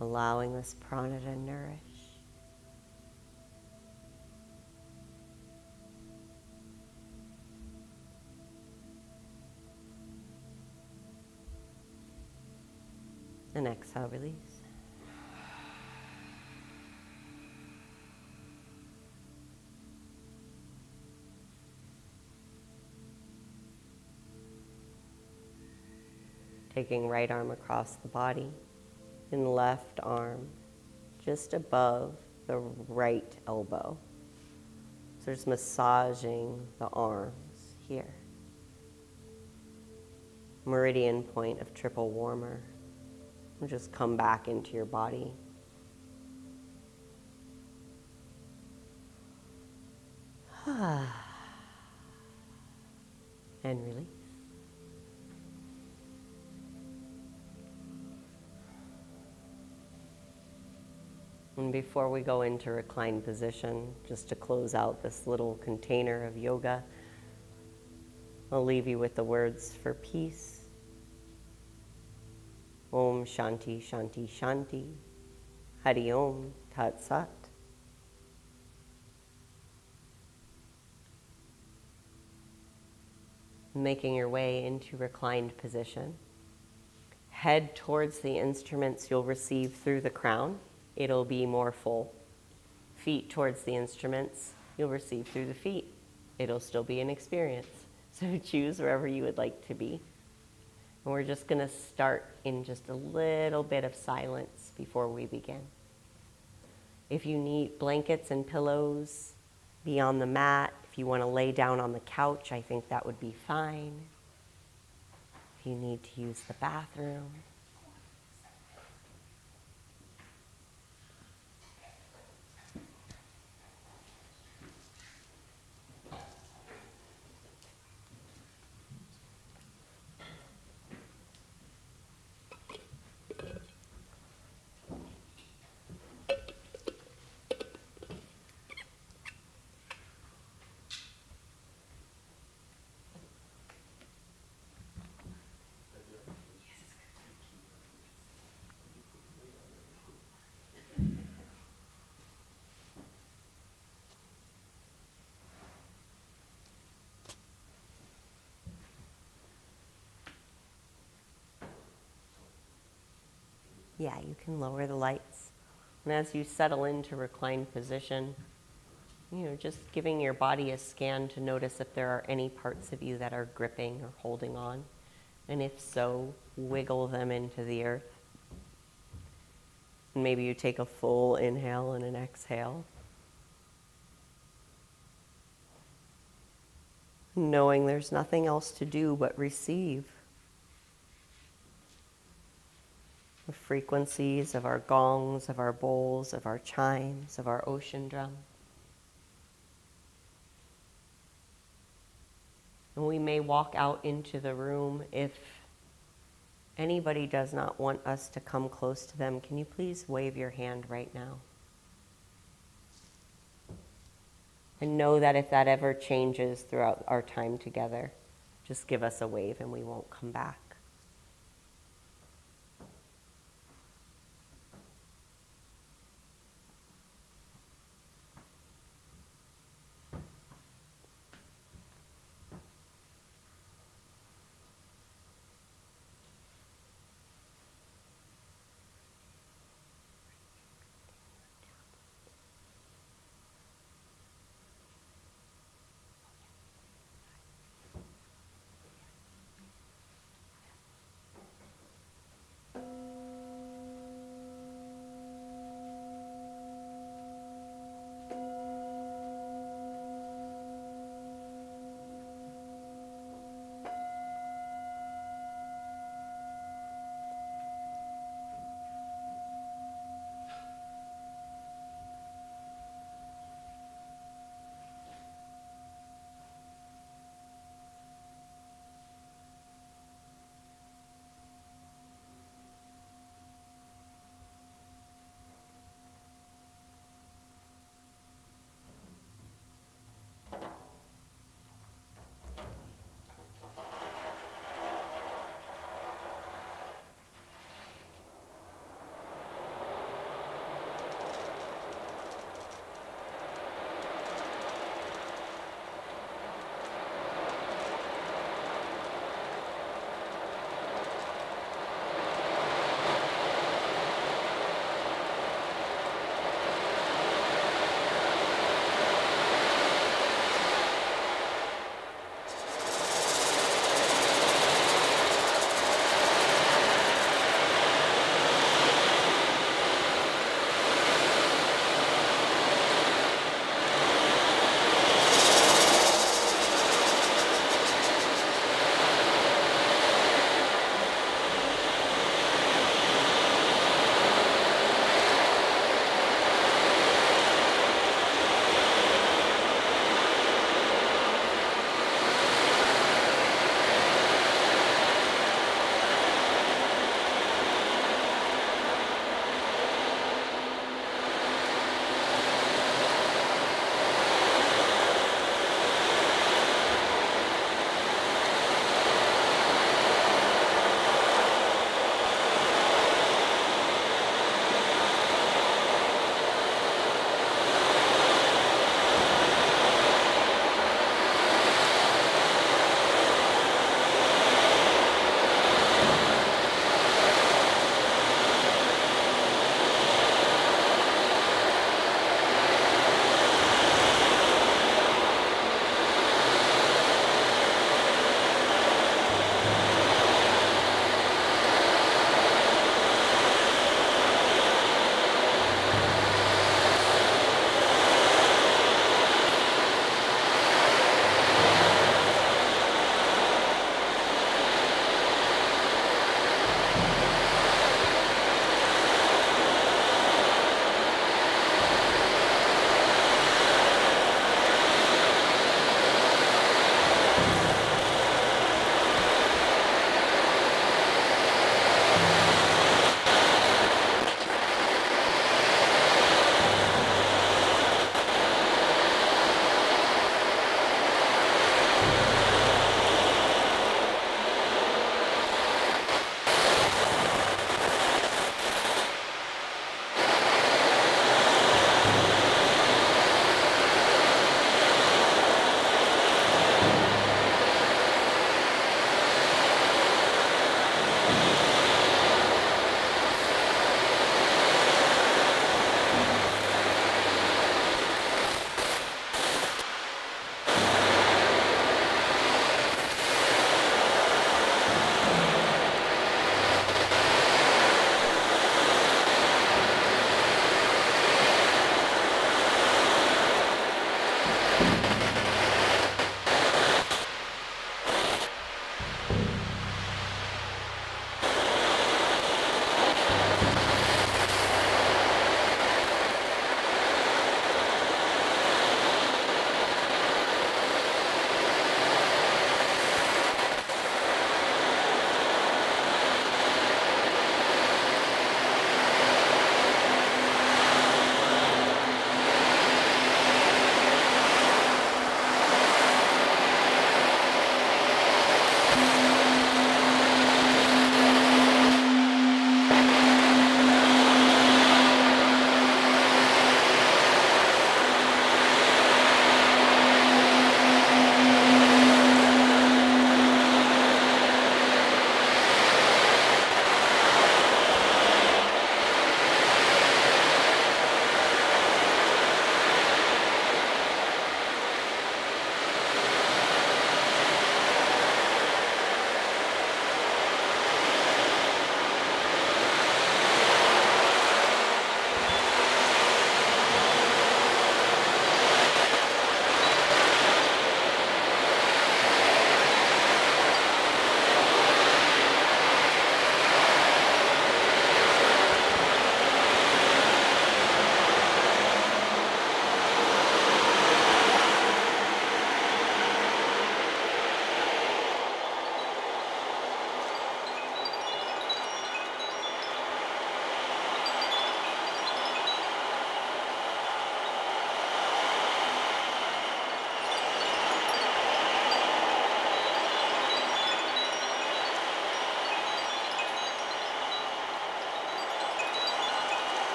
Allowing this prana to nourish. And exhale, release. Taking right arm across the body and left arm just above the right elbow. So just massaging the arms here. Meridian point of triple warmer. And just come back into your body. And release. And before we go into reclined position, just to close out this little container of yoga, I'll leave you with the words for peace. Om Shanti Shanti Shanti. Hari Om Tat Sat. Making your way into reclined position. Head towards the instruments you'll receive through the crown. It'll be more full. Feet towards the instruments you'll receive through the feet. It'll still be an experience. So choose wherever you would like to be. And we're just going to start in just a little bit of silence before we begin. If you need blankets and pillows, be on the mat. If you want to lay down on the couch, I think that would be fine. If you need to use the bathroom. Yeah, you can lower the lights. And as you settle into reclined position, just giving your body a scan to notice if there are any parts of you that are gripping or holding on. And if so, wiggle them into the earth. And maybe you take a full inhale and an exhale. Knowing there's nothing else to do but receive. The frequencies of our gongs, of our bowls, of our chimes, of our ocean drum. And we may walk out into the room. If anybody does not want us to come close to them, can you please wave your hand right now? And know that if that ever changes throughout our time together, just give us a wave and we won't come back.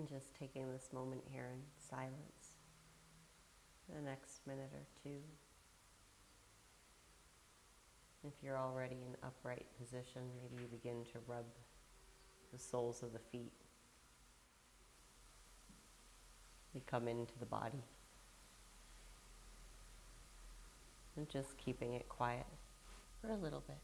And just taking this moment here in silence for the next minute or two. If you're already in upright position, maybe you begin to rub the soles of the feet. We come into the body. And just keeping it quiet for a little bit.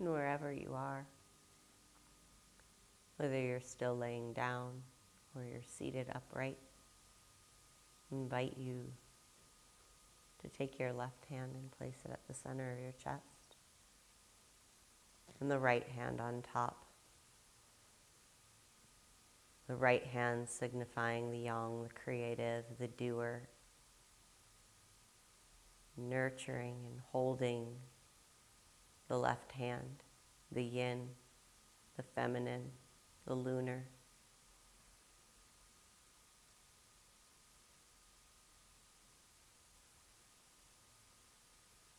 And wherever you are, whether you're still laying down or you're seated upright, I invite you to take your left hand and place it at the center of your chest, and the right hand on top. The right hand signifying the yang, the creative, the doer, nurturing and holding the left hand, the yin, the feminine, the lunar.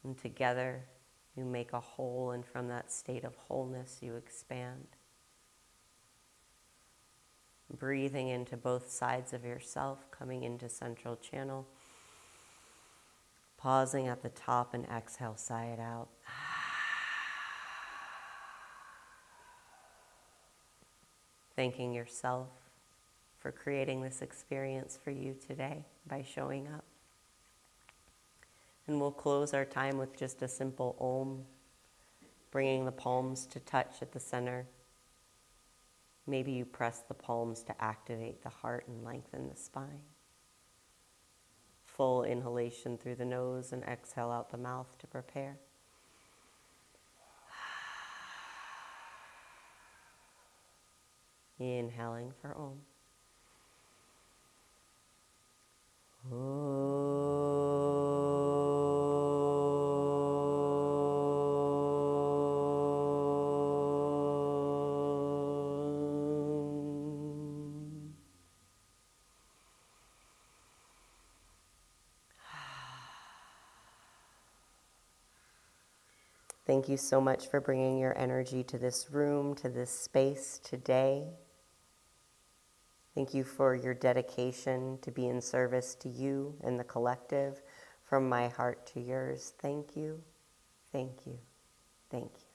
And together you make a whole, and from that state of wholeness you expand. Breathing into both sides of yourself, coming into central channel. Pausing at the top and exhale, sigh it out. Thanking yourself for creating this experience for you today by showing up. And we'll close our time with just a simple Om, bringing the palms to touch at the center. Maybe you press the palms to activate the heart and lengthen the spine. Full inhalation through the nose and exhale out the mouth to prepare. Inhaling for Om. Thank you so much for bringing your energy to this room, to this space today. Thank you for your dedication to be in service to you and the collective. From my heart to yours, thank you, thank you, thank you.